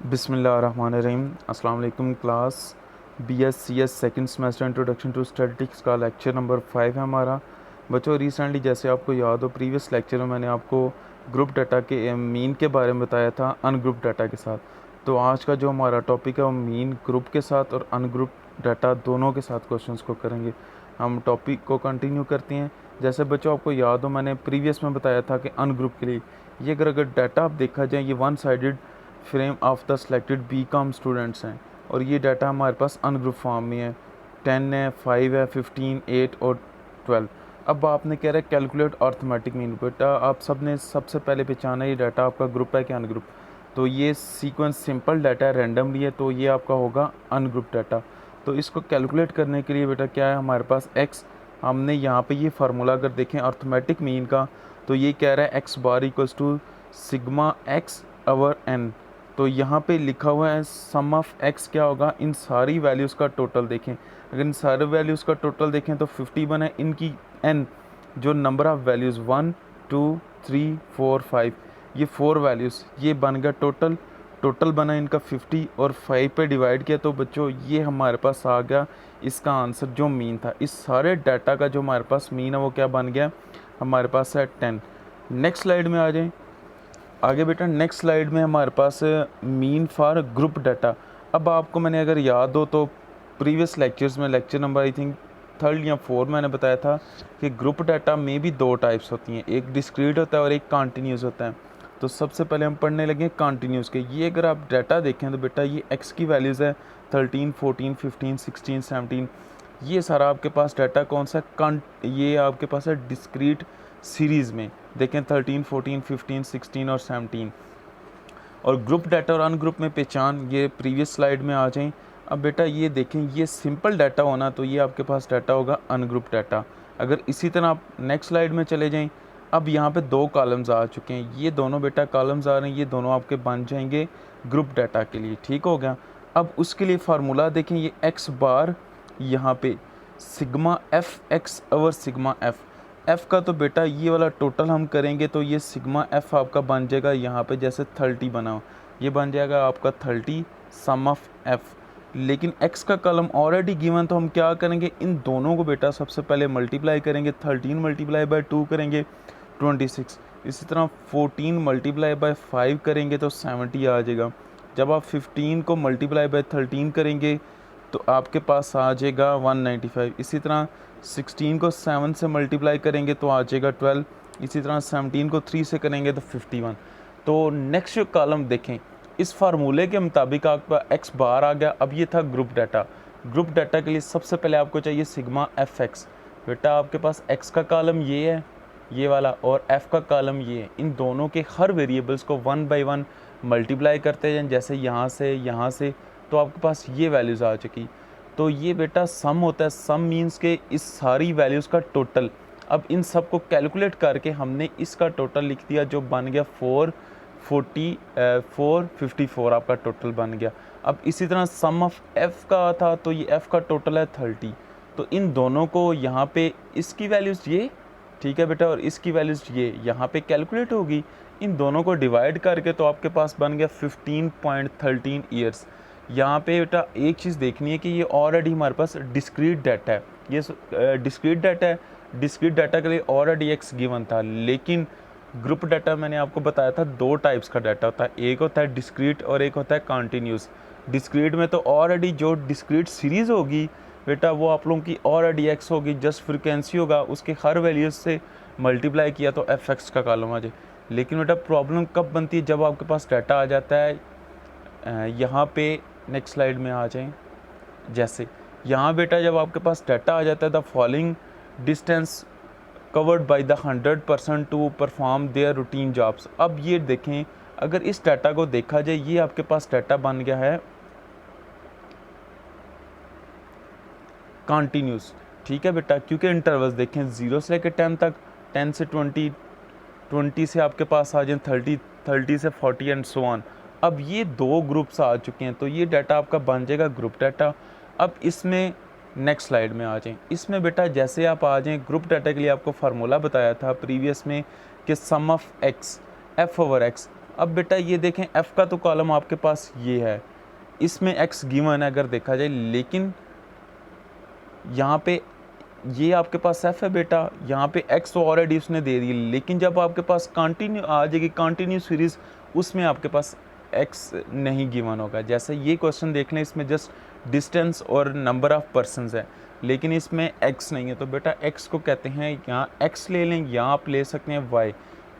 बिस्मिल्लाहिर्रहमानिर्रहीम। अस्सलाम वालेकुम class BScs second semester introduction to statistics का लेक्चर नंबर 5 है हमारा। बच्चों, रिसेंटली जैसे आपको याद हो प्रीवियस लेक्चर में मैंने आपको ग्रुप डाटा के मीन के बारे में बताया था अनग्रुप डाटा के साथ। तो आज का जो हमारा टॉपिक है वो मीन ग्रुप के साथ और अनग्रुप डाटा दोनों के साथ क्वेश्चंस को करेंगे। हम टॉपिक को कंटिन्यू करते हैं। जैसे बच्चों आपको याद हो मैंने प्रीवियस में बताया था कि अनग्रुप के लिए ये अगर डाटा आप देखा जाए ये one sided frame of the selected BCom students हैं और ये डाटा हमारे पास अनग्रुप फॉर्म में है। 10 है, 5 है, 15, 8 और 12। अब आपने कह रहा है कैलकुलेट अर्थमेटिक मीन। बेटा आप सब ने सबसे पहले पहचाना ये डाटा आपका ग्रुप है कि अनग्रुप। तो ये सीक्वेंस सिंपल डाटा है, रैंडमली है, तो ये आपका होगा अनग्रुप डाटा। तो इसको कैलकुलेट करने के लिए बेटा क्या है हमारे पास एक्स। हमने यहाँ पे ये फार्मूला अगर देखें अर्थमेटिक मीन का तो ये कह रहा है X bar equals to sigma X over N. तो यहाँ पे लिखा हुआ है सम ऑफ एक्स क्या होगा, इन सारी वैल्यूज़ का टोटल देखें। अगर इन सारे वैल्यूज़ का टोटल देखें तो 51 है। इनकी एन जो नंबर ऑफ़ वैल्यूज़ 1 2 3 4 5 ये 4 वैल्यूज़ ये बन गया टोटल। टोटल बना इनका 50 और 5 पे डिवाइड किया तो बच्चों ये हमारे पास आ गया इसका आंसर जो मीन था। इस सारे डाटा का जो हमारे पास मीन है वो क्या बन गया हमारे पास है 10। नेक्स्ट स्लाइड में आ जाएं आगे बेटा। नेक्स्ट स्लाइड में हमारे पास मीन फॉर ग्रुप डाटा। अब आपको मैंने अगर याद हो तो प्रीवियस लेक्चर्स में lecture number I think 3rd या 4 मैंने बताया था कि ग्रुप डाटा में भी दो टाइप्स होती हैं, एक डिस्क्रीट होता है और एक कॉन्टीन्यूस होता है। तो सबसे पहले हम पढ़ने लगे कॉन्टीन्यूस के। ये अगर आप डाटा देखें तो बेटा ये एक्स की वैल्यूज़ है 13 14 15 16 17। ये सारा आपके पास डाटा कौन सा ये आपके पास है डिस्क्रीट सीरीज़ में। देखें 13 14 15 16 और 17। और ग्रुप डाटा और अनग्रुप में पहचान ये प्रीवियस स्लाइड में आ जाएं। अब बेटा ये देखें ये सिंपल डाटा होना तो ये आपके पास डाटा होगा अनग्रुप डाटा। अगर इसी तरह आप नेक्स्ट स्लाइड में चले जाएं, अब यहाँ पे दो कॉलम्स आ चुके हैं, ये दोनों बेटा कॉलम्स आ रहे हैं, ये दोनों आपके बन जाएंगे ग्रुप डाटा के लिए। ठीक हो गया। अब उसके लिए फार्मूला देखें, ये एक्स बार यहाँ पे sigma F X over sigma F का तो बेटा ये वाला टोटल हम करेंगे तो ये सिग्मा एफ़ आपका बन जाएगा यहाँ पे जैसे 30 बना हो, ये बन जाएगा आपका 30 सम ऑफ एफ़। लेकिन एक्स का कॉलम ऑलरेडी गिवन तो हम क्या करेंगे इन दोनों को बेटा सबसे पहले मल्टीप्लाई करेंगे। 13 मल्टीप्लाई बाय 2 करेंगे 26। इसी तरह 14 मल्टीप्लाई बाय 5 करेंगे तो 70 आ जाएगा। जब आप 15 को मल्टीप्लाई बाय 13 करेंगे तो आपके पास आ जाएगा 195। इसी तरह 16 को 7 से मल्टीप्लाई करेंगे तो आ जाएगा 12। इसी तरह 17 को 3 से करेंगे तो 51। तो नेक्स्ट जो कॉलम देखें इस फार्मूले के मुताबिक आपका एक्स बार आ गया। अब ये था ग्रुप डाटा। ग्रुप डाटा के लिए सबसे पहले आपको चाहिए सिग्मा एफ एक्स। बेटा आपके पास एक्स का कॉलम ये है ये वाला और एफ़ का कॉलम ये है। इन दोनों के हर वेरिएबल्स को 1 बाई 1 मल्टीप्लाई करते हैं, जैसे यहाँ से तो आपके पास ये वैल्यूज़ आ चुकी। तो ये बेटा सम होता है। सम मीन्स के इस सारी वैल्यूज़ का टोटल। अब इन सब को कैलकुलेट करके हमने इसका टोटल लिख दिया जो बन गया 454 आपका टोटल बन गया। अब इसी तरह सम ऑफ एफ़ का था तो ये एफ़ का टोटल है 30। तो इन दोनों को यहाँ पे इसकी वैल्यूज़ ये ठीक है बेटा और इसकी वैल्यूज़ ये यहाँ पे कैलकुलेट होगी। इन दोनों को डिवाइड करके तो आपके पास बन गया 15.13 ईयर्स। यहाँ पे बेटा एक चीज़ देखनी है कि ये ऑलरेडी हमारे पास डिस्क्रीट डाटा है। ये डिस्क्रीट डाटा है। डिस्क्रीट डाटा के लिए ऑलरेडी एक्स गिवन था, लेकिन ग्रुप डाटा मैंने आपको बताया था दो टाइप्स का डाटा होता है, एक होता है डिस्क्रीट और एक होता है कॉन्टीन्यूस। डिस्क्रीट में तो ऑलरेडी जो डिस्क्रीट सीरीज़ होगी बेटा वो आप लोगों की ऑलरेडी एक्स होगी, जस्ट फ्रिक्वेंसी होगा उसके हर वैल्यूज़ से मल्टीप्लाई किया तो एफ एक्स का कॉलम आ जाए। लेकिन बेटा प्रॉब्लम कब बनती है जब आपके पास डाटा आ जाता है यहाँ पे नेक्स्ट स्लाइड में आ जाएं। जैसे यहाँ बेटा जब आपके पास डाटा आ जाता है the following distance covered by the 100% to perform their routine jobs. अब ये देखें अगर इस डाटा को देखा जाए ये आपके पास डाटा बन गया है कॉन्टीन्यूस। ठीक है बेटा क्योंकि इंटरवल्स देखें 0 से लेकर 10 तक, 10 से 20, 20 से आपके पास आ जाए 30, 30 से 40 एंड सो ऑन। अब ये दो ग्रुप्स आ चुके हैं तो ये डाटा आपका बन जाएगा ग्रुप डाटा। अब इसमें नेक्स्ट स्लाइड में आ जाएं। इसमें बेटा जैसे आप आ जाएं ग्रुप डाटा के लिए आपको फार्मूला बताया था प्रीवियस में कि sum of X F over X. अब बेटा ये देखें f का तो कॉलम आपके पास ये है, इसमें x गिवन है अगर देखा जाए, लेकिन यहाँ पे ये आपके पास f है बेटा, यहाँ पे x तो ऑलरेडी उसने दे दी, लेकिन जब आपके पास कंटिन्यू आ जाएगी कंटिन्यू सीरीज़, उसमें आपके पास x नहीं गिवन होगा। जैसे ये क्वेश्चन देख लें, इसमें जस्ट डिस्टेंस और नंबर ऑफ़ पर्सनस है, लेकिन इसमें x नहीं है, तो बेटा x को कहते हैं, यहाँ x ले लें या आप ले सकते हैं y,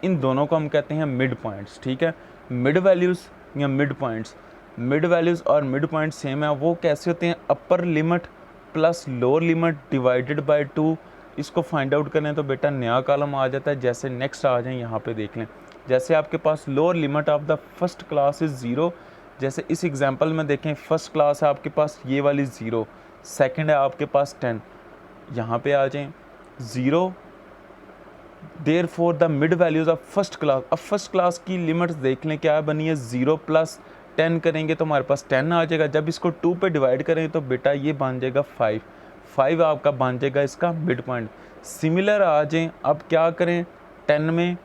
इन दोनों को हम कहते हैं मिड पॉइंट्स। ठीक है, मिड वैल्यूज़ या मिड पॉइंट्स, मिड वैल्यूज़ और मिड पॉइंट सेम है। वो कैसे होते हैं, upper limit plus lower limit divided by 2। इसको फाइंड आउट करें तो बेटा नया कॉलम आ जाता है। जैसे नेक्स्ट आ जाए यहाँ पे देख लें, जैसे आपके पास lower limit of the first class is 0, जैसे इस एग्जांपल में देखें फर्स्ट क्लास है आपके पास ये वाली 0, सेकंड है आपके पास 10, यहाँ पे आ जाएं 0, therefore the mid values of first class. अब फर्स्ट क्लास की लिमिट्स देख लें क्या बनी है, 0 प्लस 10 करेंगे तो हमारे पास 10 आ जाएगा। जब इसको 2 पे डिवाइड करेंगे तो बेटा ये बन जाएगा 5 आपका बन जाएगा इसका मिड पॉइंट। सिमिलर आ जाएं, अब क्या करें, 10 में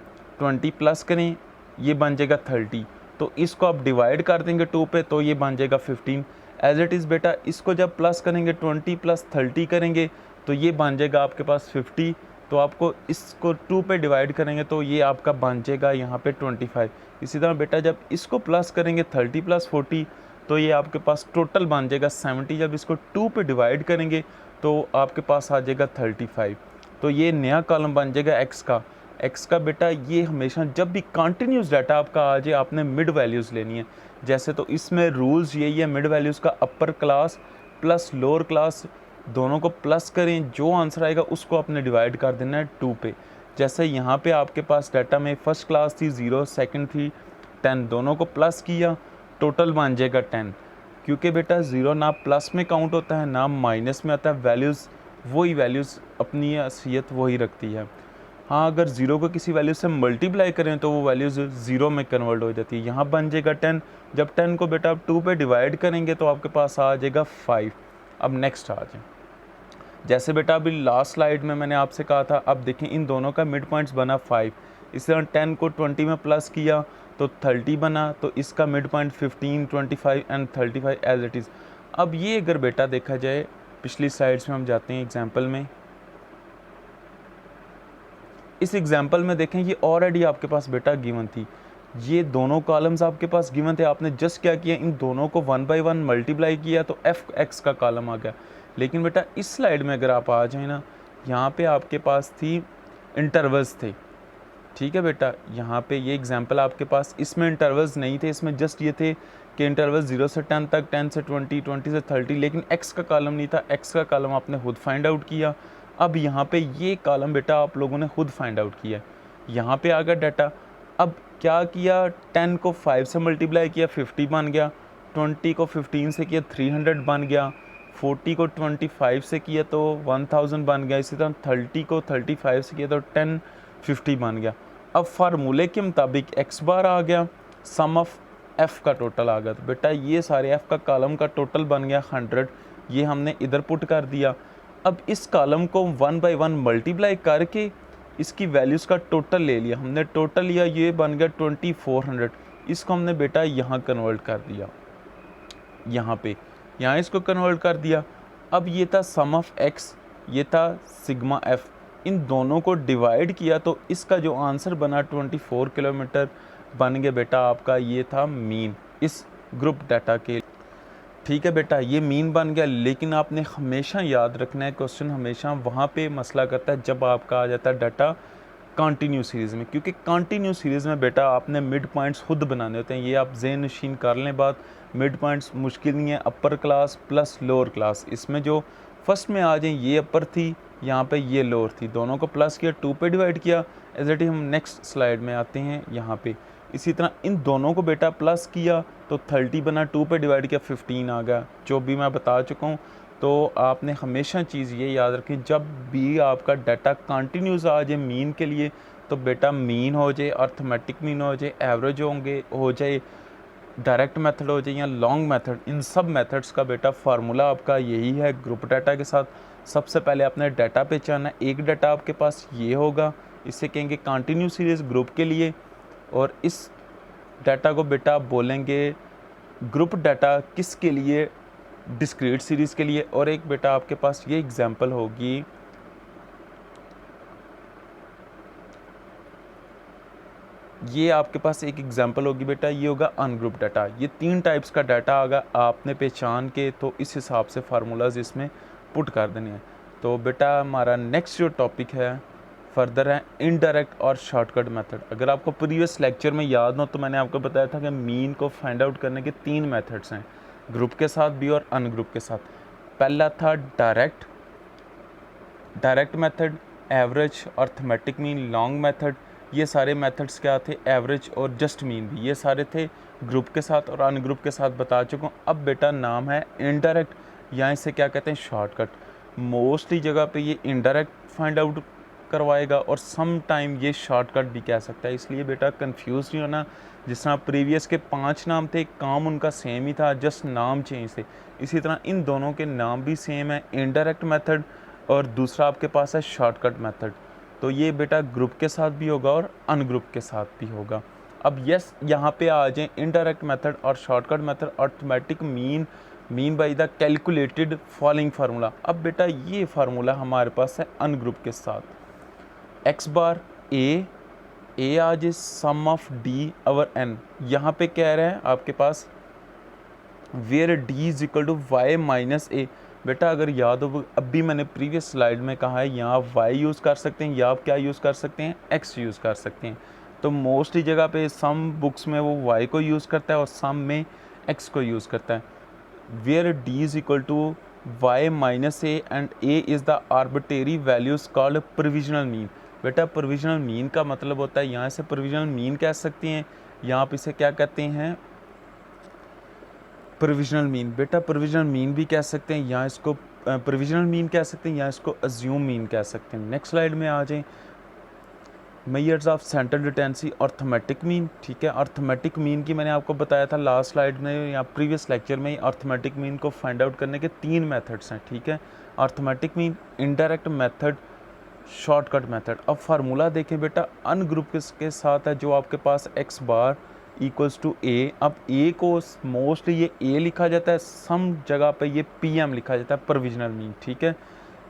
20 प्लस करें, ये बन जाएगा 30, तो इसको आप डिवाइड कर देंगे 2 पे तो ये बन जाएगा 15। एज इट इज़ बेटा इसको जब प्लस करेंगे 20 प्लस 30 करेंगे तो ये बन जाएगा आपके पास 50, तो आपको इसको 2 पे डिवाइड करेंगे तो ये आपका बन जाएगा यहाँ पे 25। इसी तरह बेटा जब इसको प्लस करेंगे 30 प्लस 40 तो ये आपके पास टोटल बन जाएगा 70। जब इसको 2 पे डिवाइड करेंगे तो आपके पास आ जाएगा 35, तो ये नया कॉलम बन जाएगा एक्स का बेटा। ये हमेशा जब भी कंटिन्यूस डाटा आपका आ जाए आपने मिड वैल्यूज़ लेनी है। जैसे तो इसमें रूल्स यही है, मिड वैल्यूज़ का अपर क्लास प्लस लोअर क्लास दोनों को प्लस करें, जो आंसर आएगा उसको आपने डिवाइड कर देना है 2 पे। जैसे यहाँ पे आपके पास डाटा में फर्स्ट क्लास थी 0, सेकंड थी 10, दोनों को प्लस किया, टोटल बन जाएगा 10। क्योंकि बेटा 0 ना प्लस में काउंट होता है ना माइनस में आता है, वैल्यूज़ वही वैल्यूज़ अपनी असलियत वही रखती है। हाँ, अगर 0 को किसी वैल्यू से मल्टीप्लाई करें तो वो वैल्यूज़ 0 में कन्वर्ट हो जाती है। यहाँ बन जाएगा 10, जब 10 को बेटा आप 2 पे डिवाइड करेंगे तो आपके पास आ जाएगा 5। अब नेक्स्ट आ जाए, जैसे बेटा अभी लास्ट स्लाइड में मैंने आपसे कहा था, अब देखें इन दोनों का मिड पॉइंट्स बना 5, इस तरह 10 को 20 में प्लस किया तो 30 बना, तो इसका mid point 15, 25 and 35 as it is. अब ये अगर बेटा देखा जाए पिछली स्लाइड्स में हम जाते हैं एग्जाम्पल में, इस एग्जाम्पल में देखें ये ऑलरेडी आपके पास बेटा गिवन थी, ये दोनों कॉलम्स आपके पास गिवन थे, आपने जस्ट क्या किया इन दोनों को 1 बाय 1 मल्टीप्लाई किया तो एफ एक्स का कॉलम आ गया। लेकिन बेटा इस स्लाइड में अगर आप आ जाए ना, यहाँ पे आपके पास थी इंटरवल्स थे। ठीक है बेटा, यहाँ पे ये एग्जांपल आपके पास, इसमें इंटरवल्स नहीं थे, इसमें जस्ट ये थे कि इंटरवल 0 से 10 तक, 10 से 20, 20 से 30, लेकिन एक्स का कॉलम नहीं था। एक्स का कॉलम आपने खुद फाइंड आउट किया। अब यहाँ पे ये कॉलम बेटा आप लोगों ने खुद फाइंड आउट किया, यहाँ पे आ गया डाटा। अब क्या किया, 10 को 5 से मल्टीप्लाई किया 50 बन गया, 20 को 15 से किया 300 बन गया, 40 को 25 से किया तो 1000 बन गया, इसी तरह 30 को 35 से किया तो 1050 बन गया। अब फार्मूले के मुताबिक एक्स बार आ गया, सम ऑफ एफ़ का टोटल आ गया, तो बेटा ये सारे एफ़ का कॉलम का टोटल बन गया 100, ये हमने इधर पुट कर दिया। अब इस कॉलम को 1 बाय 1 मल्टीप्लाई करके इसकी वैल्यूज़ का टोटल ले लिया हमने, टोटल लिया ये बन गया 2400, इसको हमने बेटा यहाँ कन्वर्ट कर दिया, यहाँ इसको कन्वर्ट कर दिया। अब ये था सम ऑफ एक्स, ये था सिग्मा एफ, इन दोनों को डिवाइड किया तो इसका जो आंसर बना 24 किलोमीटर बन गया बेटा आपका, ये था मीन इस ग्रुप डाटा के। ठीक है बेटा, ये मीन बन गया, लेकिन आपने हमेशा याद रखना है, क्वेश्चन हमेशा वहाँ पे मसला करता है जब आपका आ जाता है डाटा कंटिन्यू सीरीज़ में, क्योंकि कंटिन्यू सीरीज़ में बेटा आपने मिड पॉइंट्स खुद बनाने होते हैं। ये आप ज़हन नशीन कर लें बात, मिड पॉइंट्स मुश्किल नहीं है, अपर क्लास प्लस लोअर क्लास, इसमें जो फर्स्ट में आ जाए ये अपर थी, यहाँ पे ये लोअर थी, दोनों को प्लस किया 2 पे डिवाइड किया। एज इट इज़ हम नेक्स्ट स्लाइड में आते हैं यहाँ पे, इसी तरह इन दोनों को बेटा प्लस किया तो 30 बना, 2 पे डिवाइड किया 15 आ गया, जो भी मैं बता चुका हूँ। तो आपने हमेशा चीज़ ये याद रखें, जब भी आपका डाटा कंटिन्यूस आ जाए मीन के लिए तो बेटा मीन हो जाए, अर्थमेटिक मीन हो जाए, एवरेज हो जाए, डायरेक्ट मेथड हो जाए या लॉन्ग मेथड, इन सब मेथड्स का बेटा फार्मूला आपका यही है ग्रुप डाटा के साथ। सबसे पहले आपने डाटा पहचाना, एक डाटा आपके पास ये होगा, इसे कहेंगे कंटिन्यू सीरीज़ ग्रुप के लिए, और इस डाटा को बेटा आप बोलेंगे ग्रुप डाटा किसके लिए, डिस्क्रीट सीरीज़ के लिए। और एक बेटा आपके पास ये एग्जांपल होगी, ये आपके पास एक एग्जांपल होगी बेटा, ये होगा अनग्रुप डाटा। ये 3 टाइप्स का डाटा अगर आपने पहचान के तो इस हिसाब से फार्मूलाज इसमें पुट कर देने हैं। तो बेटा हमारा नेक्स्ट जो टॉपिक है फर्दर है इनडायरेक्ट और शॉर्टकट मेथड। अगर आपको प्रीवियस लेक्चर में याद हो तो मैंने आपको बताया था कि मीन को फाइंड आउट करने के 3 मेथड्स हैं, ग्रुप के साथ भी और अनग्रुप के साथ। पहला था direct method, average, arithmetic mean, long method. ये सारे मेथड्स क्या थे, एवरेज और जस्ट मीन भी, ये सारे थे ग्रुप के साथ और अनग्रुप के साथ बता चुका हूँ। अब बेटा नाम है इनडायरेक्ट, या इसे क्या कहते हैं, शॉर्टकट। मोस्टली जगह पे ये इनडायरेक्ट फाइंड आउट करवाएगा और सम टाइम ये शॉर्टकट भी कह सकता है, इसलिए बेटा कंफ्यूज नहीं होना। जिस तरह प्रीवियस के 5 नाम थे, काम उनका सेम ही था, जस्ट नाम चेंज थे, इसी तरह इन दोनों के नाम भी सेम है, इनडायरेक्ट मेथड और दूसरा आपके पास है शॉर्टकट मेथड। तो ये बेटा ग्रुप के साथ भी होगा और अनग्रुप के साथ भी होगा। अब यस यहाँ पे आ जाए इनडायरेक्ट मेथड और shortcut method, arithmetic mean by the calculated following formula. अब बेटा ये फार्मूला हमारे पास है अनग्रुप के साथ, एक्स बार ए आज is sum of D over N. यहाँ पे कह रहे हैं आपके पास where D is equal to Y minus A. बेटा अगर याद हो, अभी मैंने प्रीवियस स्लाइड में कहा है, यहाँ आप y यूज़ कर सकते हैं या आप क्या यूज़ कर सकते हैं, x यूज़ कर सकते हैं। तो मोस्टली जगह पे सम बुक्स में वो y को यूज़ करता है और सम में x को यूज़ करता है। Where d is equal to y minus A and a is the arbitrary values called provisional mean. बेटा प्रोविजनल मीन का मतलब होता है, यहाँ से प्रोविजनल मीन कह सकते हैं, यहाँ पे इसे क्या कहते हैं, प्रोविजनल मीन। बेटा प्रोविजनल मीन भी कह सकते हैं, या इसको प्रोविजनल मीन कह सकते हैं, या इसको अज्यूम मीन कह सकते हैं। नेक्स्ट स्लाइड में आ जाएं, measures of central tendency, arithmetic mean. ठीक है, अर्थमेटिक मीन की मैंने आपको बताया था लास्ट स्लाइड में या प्रीवियस लेक्चर में, अर्थमेटिक मीन को फाइंड आउट करने के 3 मेथड्स हैं। ठीक है, arithmetic mean, indirect method, shortcut method. अब फार्मूला देखें बेटा, अनग्रुप के साथ है जो आपके पास एक्स बार इक्वल्स टू ए। अब ए को मोस्टली ये ए लिखा जाता है, सम जगह पे ये पी एम लिखा जाता है, प्रोविजनल मीन। ठीक है,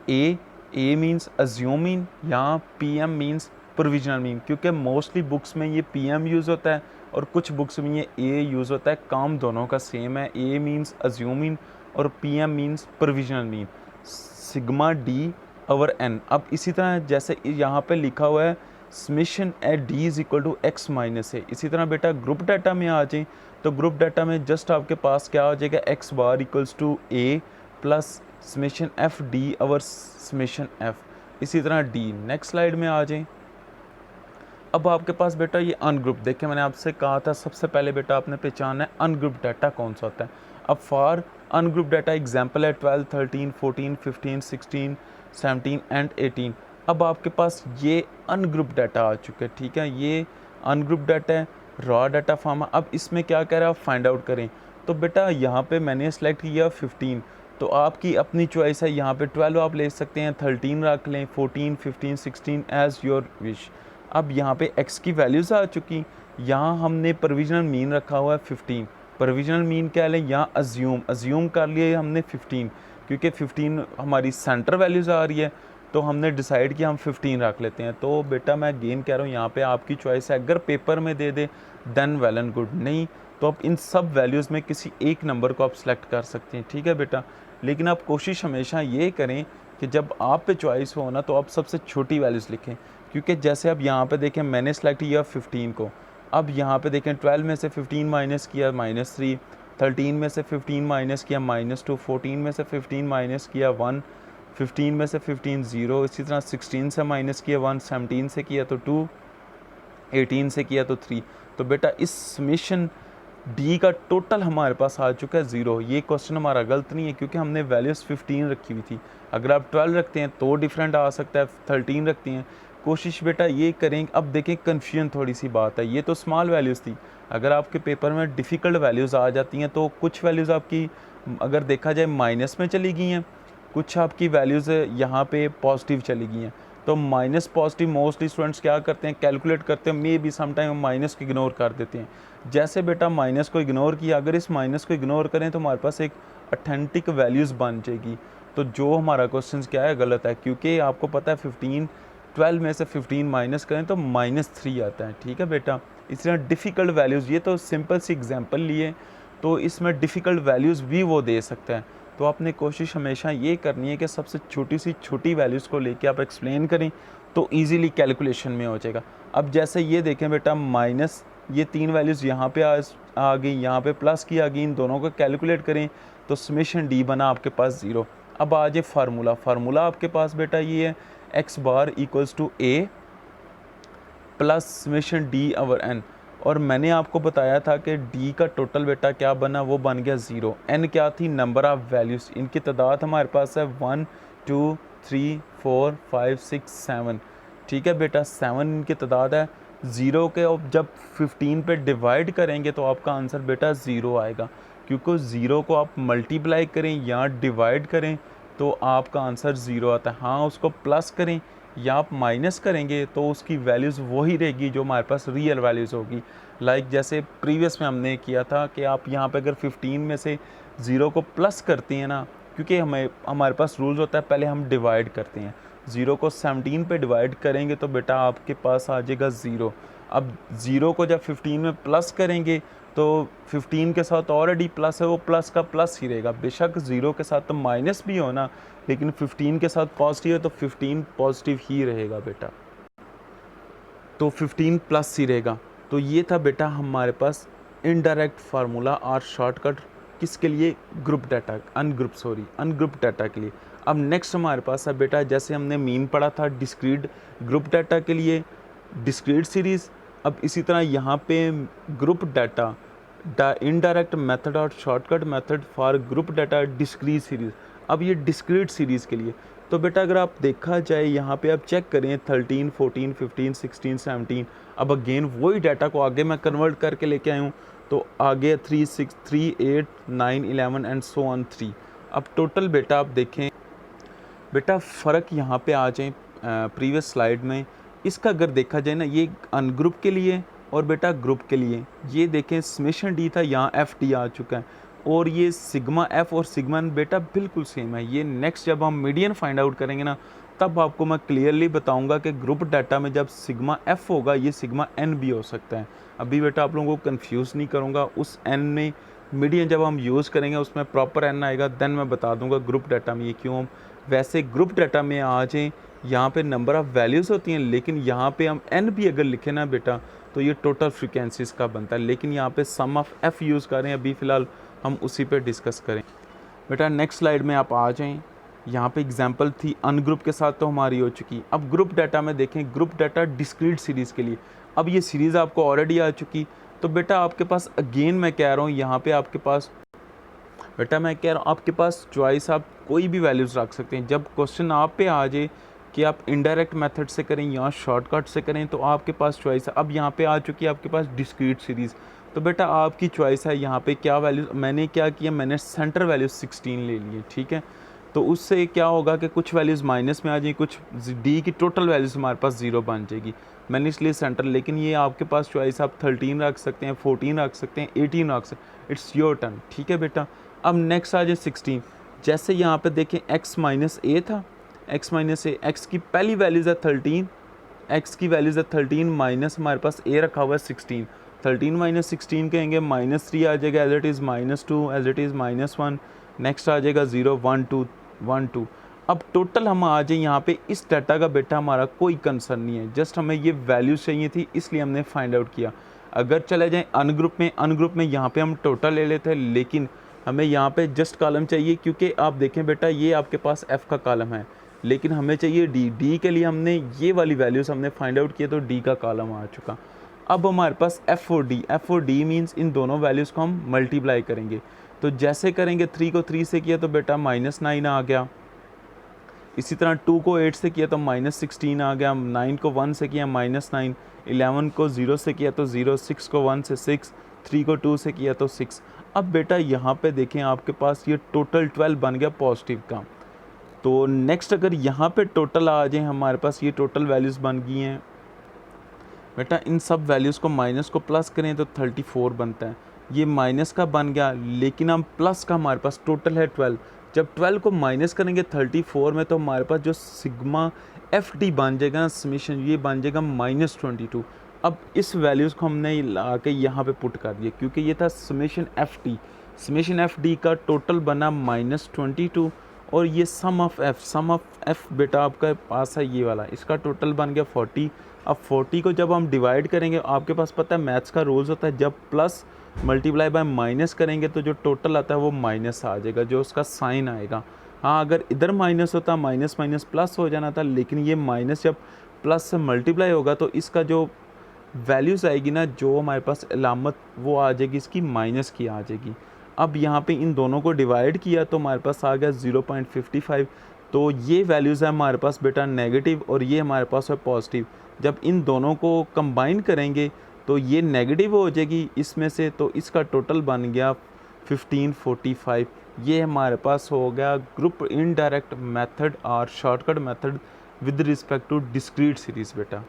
ए मीन्स अज्यूम मीन, यहाँ P M means provisional mean, क्योंकि मोस्टली बुक्स में ये पी एम यूज़ होता है और कुछ बुक्स में ये ए यूज़ होता है, काम दोनों का सेम है। ए मीन्स अज्यूम मीन और P M means provisional mean, sigma D over N. अब इसी तरह जैसे यहाँ पे लिखा हुआ है summation at D is equal to X minus A. इसी तरह बेटा ग्रुप डाटा में आ जाए तो ग्रुप डाटा में जस्ट आपके पास क्या हो जाएगा, X bar equals to A plus summation F D over summation F, इसी तरह डी। नेक्स्ट स्लाइड में आ जाए, अब आपके पास बेटा ये अनग्रुप, देखिए मैंने आपसे कहा था सबसे पहले बेटा आपने पहचाना है अनग्रुप डाटा कौन सा होता है। अब फॉर अनग्रुप डाटा एग्जाम्पल है 12, 13, 14, 15, 16, 17 एंड 18। अब आपके पास ये अनग्रुप डाटा आ चुका है। ठीक है, ये अनग्रुप डाटा है, रॉ डाटा फॉर्म है। अब इसमें क्या कह रहा है, आप फाइंड आउट करें। तो बेटा यहाँ पे मैंने सेलेक्ट किया 15, तो आपकी अपनी चॉइस है, यहाँ पे 12 आप ले सकते हैं, 13 रख लें, 14, 15, 16 एज योर विश। अब यहाँ पे x की वैल्यूज़ आ चुकी, यहाँ हमने प्रोविजनल मीन रखा हुआ है 15, प्रोविजनल मीन क्या लें, यहाँ अज्यूम कर लिए हमने 15, क्योंकि 15 हमारी सेंटर वैल्यूज़ आ रही है, तो हमने डिसाइड किया हम 15 रख लेते हैं। तो बेटा मैं अगेन कह रहा हूँ, यहाँ पे आपकी चॉइस है, अगर पेपर में दे दे देन वेल एंड गुड, नहीं तो आप इन सब वैल्यूज़ में किसी एक नंबर को आप सेलेक्ट कर सकते हैं। ठीक है बेटा, लेकिन आप कोशिश हमेशा ये करें कि जब आप पे चॉइस हो ना तो आप सबसे छोटी वैल्यूज़ लिखें, क्योंकि जैसे अब यहाँ पे देखें मैंने सेलेक्ट किया 15 को, अब यहाँ पे देखें 12 में से 15 माइनस किया -3, 13 में से 15 माइनस किया -2, 14 में से 15 माइनस किया 1, 15 में से 15 0, इसी तरह 16 से माइनस किया 1, 17 से किया तो 2, 18 से किया तो 3। तो बेटा इस समेशन डी का टोटल हमारे पास आ चुका है 0। ये क्वेश्चन हमारा गलत नहीं है, क्योंकि हमने वैल्यूज़ 15 रखी हुई थी। अगर आप 12 रखते हैं तो डिफरेंट आ सकता है, 13 रखते हैं, कोशिश बेटा ये करें। अब देखें कन्फ्यूजन थोड़ी सी बात है, ये तो स्मॉल वैल्यूज़ थी, अगर आपके पेपर में डिफ़िकल्ट वैल्यूज़ आ जाती हैं तो कुछ वैल्यूज़ आपकी अगर देखा जाए माइनस में चली गई हैं, कुछ आपकी वैल्यूज़ यहाँ पे पॉजिटिव चली गई हैं। तो माइनस पॉजिटिव मोस्टली स्टूडेंट्स क्या करते हैं, कैलकुलेट करते हैं, मे बी समटाइम माइनस को इग्नोर कर देते हैं। जैसे बेटा माइनस को इग्नोर किया, अगर इस माइनस को इग्नोर करें तो हमारे पास एक ऑथेंटिक वैल्यूज़ बन जाएगी। तो जो हमारा क्वेश्चन क्या है, गलत है, क्योंकि आपको पता है 12 में से 15 माइनस करें तो -3 आता है। ठीक है बेटा, इसलिए डिफ़िकल्ट वैल्यूज़, ये तो सिंपल सी एग्जांपल लिए, तो इसमें डिफ़िकल्ट वैल्यूज़ भी वो दे सकता है। तो आपने कोशिश हमेशा ये करनी है कि सबसे छोटी सी छोटी वैल्यूज़ को लेके आप एक्सप्लेन करें तो ईज़िली कैलकुलेशन में हो जाएगा। अब जैसे ये देखें बेटा, माइनस ये 3 वैल्यूज़ यहाँ पे आ गई, यहाँ पे प्लस की आ गई, इन दोनों को कैलकुलेट करें तो समेशन डी बना आपके पास 0। अब आ जाए फार्मूला आपके पास बेटा ये है x bar equals to a plus summation D over n। और मैंने आपको बताया था कि d का टोटल बेटा क्या बना, वो बन गया 0। n क्या थी, नंबर ऑफ़ वैल्यूज़, इनकी तादाद हमारे पास है 1 2 3 4 5 6 7। ठीक है बेटा, 7 इनकी तादाद है। 0 के अब जब 15 पे डिवाइड करेंगे तो आपका आंसर बेटा 0 आएगा, क्योंकि 0 को आप मल्टीप्लाई करें या डिवाइड करें तो आपका आंसर 0 आता है। हाँ, उसको प्लस करें या आप माइनस करेंगे तो उसकी वैल्यूज़ वही रहेगी जो हमारे पास रियल वैल्यूज़ होगी। लाइक जैसे प्रीवियस में हमने किया था कि आप यहाँ पे अगर 15 में से 0 को प्लस करती हैं ना, क्योंकि हमारे पास रूल्स होता है पहले हम डिवाइड करते हैं। 0 को 17 पे डिवाइड करेंगे तो बेटा आपके पास आ जाएगा 0। अब 0 को जब 15 में प्लस करेंगे तो 15 के साथ ऑलरेडी प्लस है, वो प्लस का प्लस ही रहेगा। बेशक 0 के साथ तो माइनस भी हो ना, लेकिन 15 के साथ पॉजिटिव है तो 15 पॉजिटिव ही रहेगा बेटा, तो 15 प्लस ही रहेगा। तो ये था बेटा हमारे पास इनडायरेक्ट फार्मूला और शॉर्टकट, किसके लिए, अनग्रुप डाटा के लिए। अब नेक्स्ट हमारे पास है बेटा, जैसे हमने मीन पढ़ा था डिस्क्रीट ग्रुप डाटा के लिए, डिस्क्रीट सीरीज़। अब इसी तरह यहाँ पे ग्रुप डाटा इनडायरेक्ट मेथड और shortcut method for group data discrete series. अब ये डिस्क्रीट सीरीज़ के लिए तो बेटा अगर आप देखा जाए यहाँ पे आप चेक करें 13 14 15 16 17। अब अगेन वही डाटा को आगे मैं कन्वर्ट करके लेके आया हूँ, तो आगे 3 6 3 8 9 11 एंड सो ऑन 3। अब टोटल बेटा आप देखें, बेटा फ़र्क यहाँ पे आ जाए प्रीवियस स्लाइड में, इसका अगर देखा जाए ना, ये अनग्रुप के लिए और बेटा ग्रुप के लिए, ये देखें समेशन डी था, यहाँ एफ डी आ चुका है, और ये सिग्मा एफ और सिग्मा एन बेटा बिल्कुल सेम है। ये नेक्स्ट जब हम मीडियन फाइंड आउट करेंगे ना, तब आपको मैं क्लियरली बताऊंगा कि ग्रुप डाटा में जब सिग्मा एफ होगा ये सिग्मा एन भी हो सकता है। अभी बेटा आप लोगों को कंफ्यूज नहीं करूंगा, उस एन में मीडियन जब हम यूज़ करेंगे उसमें प्रॉपर एन आएगा, देन मैं बता दूंगा ग्रुप डाटा में ये क्यों। वैसे ग्रुप डाटा में आ जाए, यहाँ पे नंबर ऑफ़ वैल्यूज़ होती हैं, लेकिन यहाँ पे हम एन भी अगर लिखे ना बेटा तो ये टोटल फ्रीक्वेंसीज़ का बनता है, लेकिन यहाँ पे सम ऑफ एफ़ यूज़ कर रहे हैं, अभी फ़िलहाल हम उसी पे डिस्कस करें। बेटा नेक्स्ट स्लाइड में आप आ जाएं, यहाँ पे एग्जांपल थी अनग्रुप के साथ तो हमारी हो चुकी। अब ग्रुप डाटा में देखें, ग्रुप डाटा डिस्क्रीट सीरीज़ के लिए, अब ये सीरीज़ आपको ऑलरेडी आ चुकी, तो बेटा आपके पास अगेन मैं कह रहा हूँ यहाँ पे आपके पास बेटा मैं कह रहा हूँ आपके पास चॉइस, आप कोई भी वैल्यूज़ रख सकते हैं। जब क्वेश्चन आप पे आ जाए कि आप इनडायरेक्ट मेथड से करें या शॉर्टकट से करें तो आपके पास चॉइस है। अब यहाँ पे आ चुकी है आपके पास डिस्क्रीट सीरीज़, तो बेटा आपकी चॉइस है यहाँ पे क्या वैल्यू। मैंने क्या किया, मैंने सेंटर वैल्यू 16 ले लिए, ठीक है। तो उससे क्या होगा कि कुछ वैल्यूज़ माइनस में आ जाएगी, कुछ डी की टोटल वैल्यूज़ हमारे पास 0 बन जाएगी, मैंने इसलिए सेंटर। लेकिन ये आपके पास चॉइस, आप 13 रख सकते हैं, 14 रख सकते हैं, 18 रख सकते हैं, इट्स योर टर्न, ठीक है बेटा। अब नेक्स्ट आ जाए 16। जैसे यहाँ पे देखें x माइनस ए था, x माइनस ए, एक्स की पहली वैल्यूज़ है 13, x की वैल्यूज़ है 13 माइनस हमारे पास a रखा हुआ है 16। 13 माइनस 16 कहेंगे -3 आ जाएगा, as it is -2, as it is -1, next आ जाएगा 0 1 2 1 2। अब टोटल हम आ जाए यहाँ पे, इस डाटा का बेटा हमारा कोई कंसर्न नहीं है, जस्ट हमें ये वैल्यूज़ चाहिए थी इसलिए हमने फाइंड आउट किया। अगर चले जाएँ अनग्रुप में यहाँ पे हम टोटल ले लेते हैं, लेकिन हमें यहाँ पे जस्ट कॉलम चाहिए, क्योंकि आप देखें बेटा ये आपके पास f का कॉलम है, लेकिन हमें चाहिए डी के लिए हमने ये वाली वैल्यूज़ हमने फाइंड आउट किया, तो डी का कॉलम आ चुका। अब हमारे पास एफ और डी मीन्स इन दोनों वैल्यूज़ को हम मल्टीप्लाई करेंगे, तो जैसे करेंगे 3 को 3 से किया तो बेटा -9 आ गया, इसी तरह 2 को 8 से किया तो -16 आ गया, 9 को 1 से किया -9, 11 को 0 से किया तो 0, 6 को 1 से 6, 3 को 2 से किया तो 6। अब बेटा यहाँ पे देखें आपके पास ये टोटल 12 बन गया पॉजिटिव का। तो नेक्स्ट अगर यहाँ पे टोटल आ जाए, हमारे पास ये टोटल वैल्यूज़ बन गई हैं बेटा इन सब वैल्यूज़ को माइनस को प्लस करें तो 34 बनता है। ये माइनस का बन गया, लेकिन हम प्लस का हमारे पास टोटल है 12। जब 12 को माइनस करेंगे 34 में तो हमारे पास जो सिग्मा एफ डी बन जाएगा ना समीशन, ये बन जाएगा -22। अब इस वैल्यूज़ को हमने ला के यहाँ पे पुट कर दिया, क्योंकि ये था summation F D. Summation F D का टोटल बना -22 और ये सम ऑफ एफ बेटा आपका पास है ये वाला, इसका टोटल बन गया 40। अब 40 को जब हम डिवाइड करेंगे, आपके पास पता है मैथ्स का रूल्स होता है, जब प्लस मल्टीप्लाई बाय माइनस करेंगे तो जो टोटल आता है वो माइनस आ जाएगा, जो उसका साइन आएगा। हाँ, अगर इधर माइनस होता माइनस माइनस प्लस हो जाना था, लेकिन ये माइनस जब प्लस से मल्टीप्लाई होगा तो इसका जो वैल्यूज़ आएगी ना, जो हमारे पास अलामत वो आ जाएगी इसकी माइनस की आ जाएगी। अब यहाँ पे इन दोनों को डिवाइड किया तो हमारे पास आ गया 0.55। तो ये वैल्यूज़ है हमारे पास बेटा नेगेटिव और ये हमारे पास है पॉजिटिव। जब इन दोनों को कंबाइन करेंगे तो ये नेगेटिव हो जाएगी इसमें से, तो इसका टोटल बन गया 1545। ये हमारे पास हो गया ग्रुप इनडायरेक्ट मेथड और shortcut method with respect to discrete series. बेटा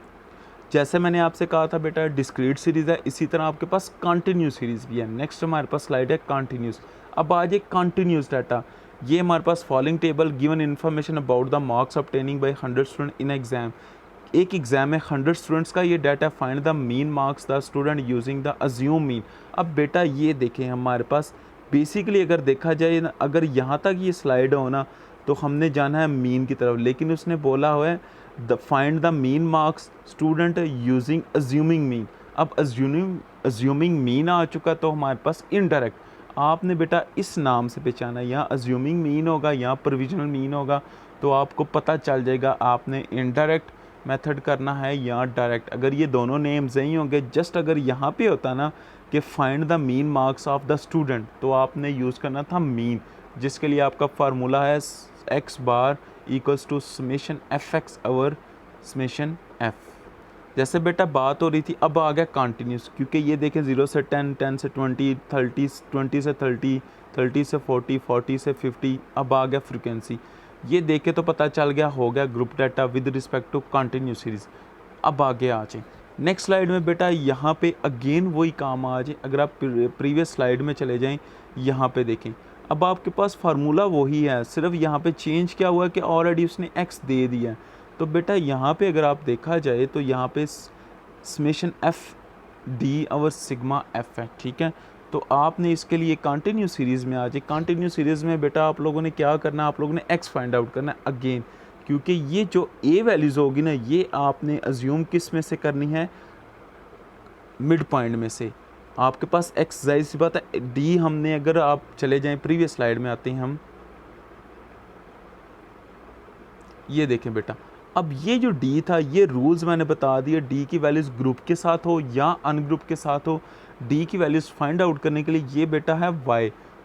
जैसे मैंने आपसे कहा था बेटा डिस्क्रीट सीरीज़ है, इसी तरह आपके पास कंटिन्यूस सीरीज़ भी है। नेक्स्ट हमारे पास स्लाइड है कंटिन्यूस। अब आज एक कंटिन्यूस डाटा, ये हमारे पास following table given information about the marks obtaining by 100 student in exam. एक एग्जाम में 100 स्टूडेंट्स का ये data, find the mean marks the student using the assume mean. अब बेटा ये देखें हमारे पास बेसिकली अगर देखा जाए ना, अगर यहाँ तक ये स्लाइड हो ना तो हमने जाना है मीन की तरफ, लेकिन उसने बोला हुआ है the find the mean marks student using assuming mean. अब अज्यूमिंग मीन आ चुका तो हमारे पास इनडायरेक्ट आपने बेटा इस नाम से पहचाना, यहाँ अज्यूमिंग मीन होगा, यहाँ प्रोविजनल मीन होगा, तो आपको पता चल जाएगा आपने इनडायरेक्ट मेथड करना है या डायरेक्ट। अगर ये दोनों नेम्स नहीं होंगे, जस्ट अगर यहाँ पे होता ना कि find the mean marks of the student, तो आपने यूज़ करना था मीन, जिसके लिए आपका फार्मूला है X bar equals to summation F X over summation F. जैसे बेटा बात हो रही थी, अब आ गया कंटिन्यूस, क्योंकि ये देखें 0 से 10, 10 से 20, 30, 20 से 30, 30 से 40, 40 से 50। अब आ गया फ्रीक्वेंसी, ये देखे तो पता चल गया हो गया group data with respect to continuous series. अब आगे आ जाए नेक्स्ट स्लाइड में बेटा, यहाँ पे अगेन वही काम आ जाए। अगर आप प्रीवियस स्लाइड में चले जाएं, यहाँ पे देखें, अब आपके पास फार्मूला वही है, सिर्फ यहाँ पे चेंज क्या हुआ कि ऑलरेडी उसने एक्स दे दिया है। तो बेटा यहाँ पे अगर आप देखा जाए तो यहाँ पे समेशन एफ डी और सिग्मा एफ है, ठीक है। तो आपने इसके लिए कंटिन्यूस सीरीज़ में आ जाए। कंटिन्यूस सीरीज़ में बेटा आप लोगों ने क्या करना है, आप लोगों ने एक्स फाइंड आउट करना है अगेन, क्योंकि ये जो ए वैल्यूज़ होगी ना, ये आपने अज्यूम किस में से करनी है, मिड पॉइंट में से। आपके पास एक्स जाहिर सी बात है, डी हमने अगर आप चले जाएं प्रीवियस स्लाइड में आते हैं हम, ये देखें बेटा, अब ये जो डी था, ये रूल्स मैंने बता दिए, डी की वैल्यूज़ ग्रुप के साथ हो या अनग्रुप के साथ हो, डी की वैल्यूज़ फाइंड आउट करने के लिए ये बेटा है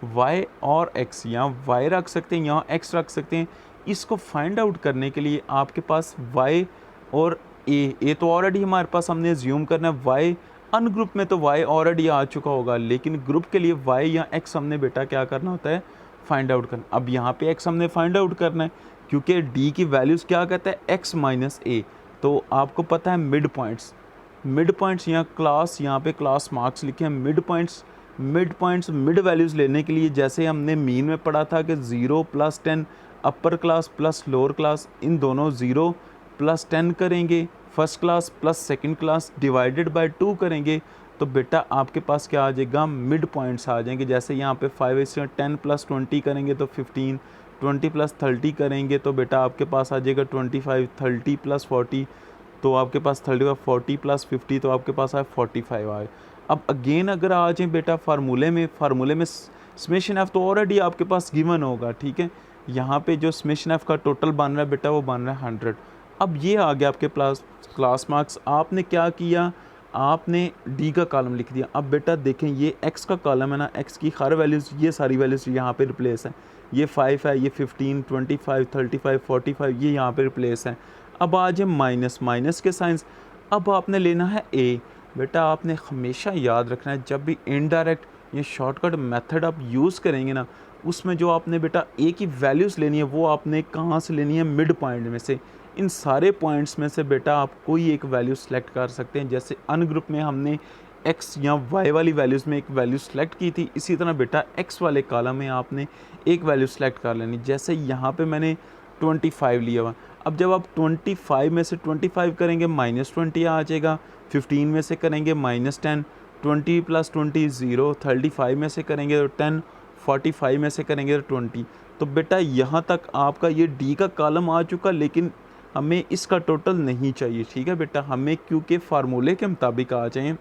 वाई और एक्स, यहाँ वाई रख सकते हैं, यहाँ एक्स रख सकते हैं। इसको फाइंड आउट करने के लिए आपके पास वाई और ए तो ऑलरेडी हमारे पास हमने अज्यूम करना है, वाई अनग्रुप में तो वाई ऑलरेडी आ चुका होगा, लेकिन ग्रुप के लिए वाई या एक्स हमने बेटा क्या करना होता है, फाइंड आउट करना। अब यहाँ पे एक्स हमने फाइंड आउट करना है, क्योंकि डी की वैल्यूज़ क्या कहता है, एक्स माइनस ए। तो आपको पता है मिड पॉइंट्स यहाँ क्लास, यहाँ पे क्लास मार्क्स लिखे हैं, मिड वैल्यूज़ लेने के लिए जैसे हमने मीन में पढ़ा था कि 0 + 10 upper class plus lower class, इन दोनों 0 + 10 करेंगे, first class plus second class divided by 2 करेंगे, तो बेटा आपके पास क्या आ जाएगा, मिड पॉइंट्स आ जाएंगे। जैसे यहाँ पे 5 से 10 + 20 करेंगे तो 15, 20 + 30 करेंगे तो बेटा आपके पास आ जाएगा 25, 30 + 40 तो आपके पास 35, 40 + 50 तो आपके पास आए 45 आए। अब अगेन अगर आ जाए बेटा फार्मूले में समेशन एफ तो ऑलरेडी आपके पास गिवन होगा, ठीक है। यहाँ पे जो समेशन एफ का टोटल बन रहा है बेटा, वो बन रहा है 100। अब ये आ गया आपके पास क्लास मार्क्स, आपने क्या किया, आपने डी का कॉलम लिख दिया। अब बेटा देखें, ये एक्स का कॉलम है ना, एक्स की हर वैल्यूज़, ये सारी वैल्यूज़ यहाँ पे रिप्लेस है, ये 5 है, ये 15, 25, 35, 45 ये यहाँ पे रिप्लेस है। अब आज है माइनस के साइंस। अब आपने लेना है ए। बेटा आपने हमेशा याद रखना है, जब भी इनडायरेक्ट ये शॉर्टकट मेथड आप यूज़ करेंगे ना, उसमें जो आपने बेटा ए की वैल्यूज़ लेनी है वो आपने कहाँ से लेनी है, मिड पॉइंट में से। इन सारे पॉइंट्स में से बेटा आप कोई एक वैल्यू सेलेक्ट कर सकते हैं। जैसे अनग्रुप में हमने x या y वाली वैल्यूज़ में एक वैल्यू सेलेक्ट की थी, इसी तरह बेटा x वाले कॉलम में आपने एक वैल्यू सेलेक्ट कर लेनी। जैसे यहाँ पे मैंने 25 लिया हुआ। अब जब आप 25 में से 25 करेंगे -20 आ जाएगा, 15 में से करेंगे -10, 20 + 20 0, 35 में से करेंगे तो 10, 45 में से करेंगे तो 20। तो बेटा यहाँ तक आपका ये डी का कॉलम आ चुका, लेकिन हमें इसका टोटल नहीं चाहिए। ठीक है बेटा, हमें क्योंकि फार्मूले के मुताबिक आ जाएँ,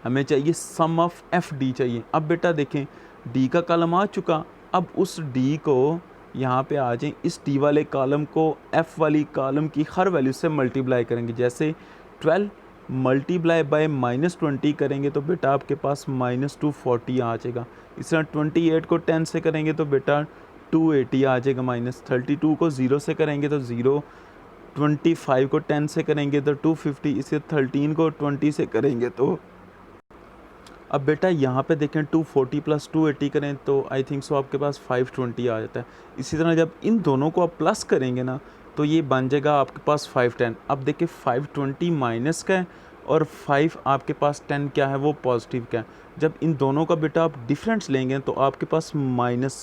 हमें चाहिए सम ऑफ एफ डी चाहिए। अब बेटा देखें, डी का कॉलम आ चुका, अब उस डी को यहाँ पे आ जाएं, इस डी वाले कॉलम को एफ वाली कॉलम की हर वैल्यू से मल्टीप्लाई करेंगे। जैसे 12 मल्टीप्लाई बाय -20 करेंगे तो बेटा आपके पास -240 आ जाएगा। इस तरह 28 को 10 से करेंगे तो बेटा 280 आ जाएगा, -32 को 0 से करेंगे तो 0, 25 को 10 से करेंगे तो 250, इसे 13 को 20 से करेंगे तो अब बेटा यहाँ पे देखें 240 + 280 करें तो आई थिंक सो आपके पास 520 आ जाता है। इसी तरह जब इन दोनों को आप प्लस करेंगे ना तो ये बन जाएगा आपके पास 510। अब देखिए 520 माइनस का है और 5 आपके पास 10 क्या है, वो पॉजिटिव का है। जब इन दोनों का बेटा आप डिफरेंस लेंगे तो आपके पास माइनस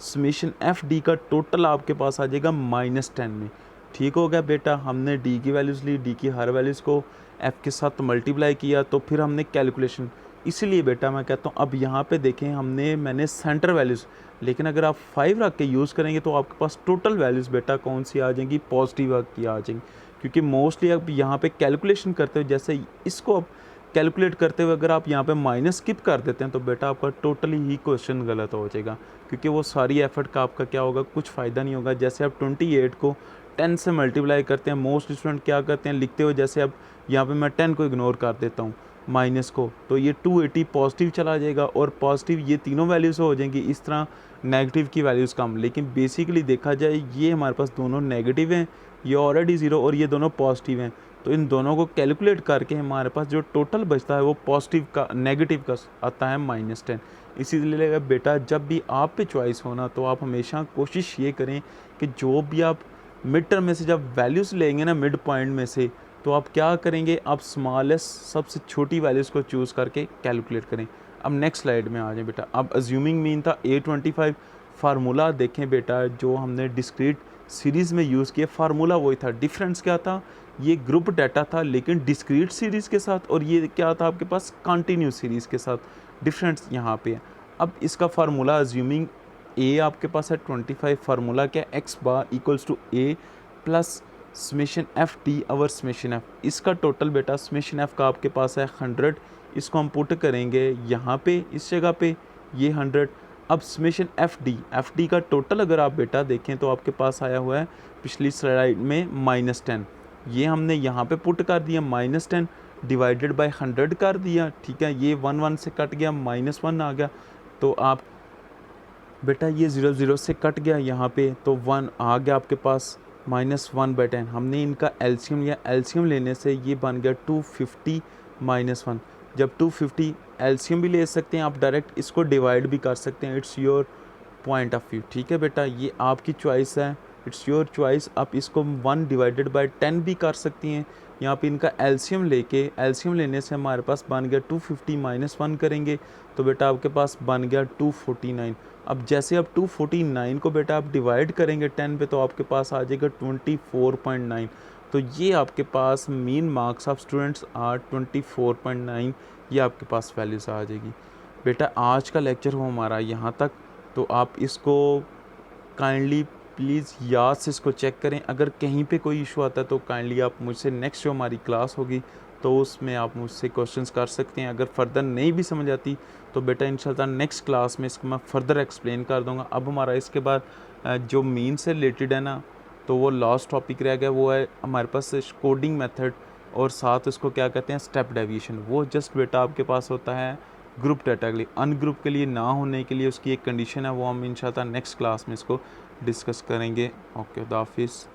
समेशन एफ डी का टोटल आपके पास आ जाएगा -10 में। ठीक हो गया बेटा, हमने डी की वैल्यूज़ ली, डी की हर वैल्यूज़ को एफ़ के साथ मल्टीप्लाई किया, तो फिर हमने कैलकुलेशन, इसीलिए बेटा मैं कहता हूँ अब यहाँ पे देखें मैंने सेंटर वैल्यूज़, लेकिन अगर आप 5 रख के यूज़ करेंगे तो आपके पास टोटल वैल्यूज़ बेटा कौन सी आ जाएंगी, पॉजिटिव की आ जाएंगी। क्योंकि मोस्टली अब यहाँ पे कैलकुलेशन करते हुए, जैसे इसको अब कैलकुलेट करते हुए अगर आप यहाँ पे माइनस स्किप कर देते हैं तो बेटा आपका टोटली ही क्वेश्चन गलत हो जाएगा, क्योंकि वो सारी एफर्ट का आपका क्या होगा, कुछ फ़ायदा नहीं होगा। जैसे आप 28 को 10 से मल्टीप्लाई करते हैं, मोस्ट स्टूडेंट क्या करते हैं लिखते हुए, जैसे अब यहाँ पे मैं 10 को इग्नोर कर देता हूँ माइनस को, तो ये 280 पॉजिटिव चला जाएगा और पॉजिटिव ये तीनों वैल्यूज़ हो जाएंगी। इस तरह नेगेटिव की वैल्यूज़ कम, लेकिन बेसिकली देखा जाए ये हमारे पास दोनों नेगेटिव हैं, ये ऑलरेडी 0 और ये दोनों पॉजिटिव हैं, तो इन दोनों को कैलकुलेट करके हमारे पास जो टोटल बचता है वो पॉजिटिव का नेगेटिव का आता है -10। इसीलिए बेटा जब भी आप पे चॉइस होना तो आप हमेशा कोशिश ये करें कि जो भी आप मिड टर्म में से जब वैल्यूज़ लेंगे ना मिड पॉइंट में से, तो आप क्या करेंगे, आप स्मॉलेस्ट सबसे छोटी वैल्यूज़ को चूज़ करके कैलकुलेट करें। अब नेक्स्ट स्लाइड में आ जाए बेटा। अब अज्यूमिंग मीन था A25, फार्मूला देखें बेटा जो हमने डिस्क्रीट सीरीज़ में यूज़ किया, फार्मूला वही था, डिफरेंस क्या था, ये ग्रुप डाटा था लेकिन डिस्क्रीट सीरीज़ के साथ, और ये क्या था आपके पास कंटिन्यूस सीरीज़ के साथ, डिफरेंस यहाँ पे है। अब इसका फार्मूला अज्यूमिंग A आपके पास है 25, फार्मूला क्या, x bar equals to A plus summation F D over summation F. इसका टोटल बेटा समेशन एफ का आपके पास है 100, इसको हम पुट करेंगे यहाँ पे इस जगह पे ये 100। अब समेशन एफ डी का टोटल अगर आप बेटा देखें तो आपके पास आया हुआ है पिछली स्लाइड में -10, ये हमने यहाँ पे पुट कर दिया, -10 डिवाइडेड बाय 100 कर दिया। ठीक है, ये 1 1 से कट गया, -1 आ गया, तो आप बेटा ये 0 0 से कट गया यहाँ पे, तो 1 आ गया आपके पास, -1/10। हमने इनका एलसीएम लिया, एलसीएम लेने से ये बन गया 250 -1। जब 250 एलसीएम भी ले सकते हैं आप, डायरेक्ट इसको डिवाइड भी कर सकते हैं, it's your point of view. ठीक है बेटा, ये आपकी चॉइस है, इट्स योर चॉइस। आप इसको 1/10 भी कर सकती हैं। यहाँ पे इनका एलसीएम लेने से हमारे पास बन गया 250 -1 करेंगे तो बेटा आपके पास बन गया 249। अब जैसे आप 249 को बेटा आप डिवाइड करेंगे 10 पे तो आपके पास आ जाएगा 24.9। तो ये आपके पास mean marks of students are 24.9, ये आपके पास वैल्यूज़ आ जाएगी। बेटा आज का लेक्चर हो हमारा यहाँ तक, तो आप इसको काइंडली प्लीज़ याद से इसको चेक करें। अगर कहीं पे कोई इशू आता है तो काइंडली आप मुझसे नेक्स्ट जो हमारी क्लास होगी तो उसमें आप मुझसे क्वेश्चंस कर सकते हैं। अगर फर्दर नहीं भी समझ आती तो बेटा इंशाल्लाह नेक्स्ट क्लास में इसको मैं फ़र्दर एक्सप्लेन कर दूंगा। अब हमारा इसके बाद जो मीन से रिलेटेड है ना, तो वो लास्ट टॉपिक रह गया, वो है हमारे पास कोडिंग मेथड और साथ उसको क्या कहते हैं स्टेप डेविएशन। वो जस्ट बेटा आपके पास होता है ग्रुप डाटा के लिए, अनग्रुप के लिए ना होने के लिए उसकी एक कंडीशन है, वो हम इंशाल्लाह नेक्स्ट क्लास में इसको डिस्कस करेंगे। ओके, खुदा हाफिज़।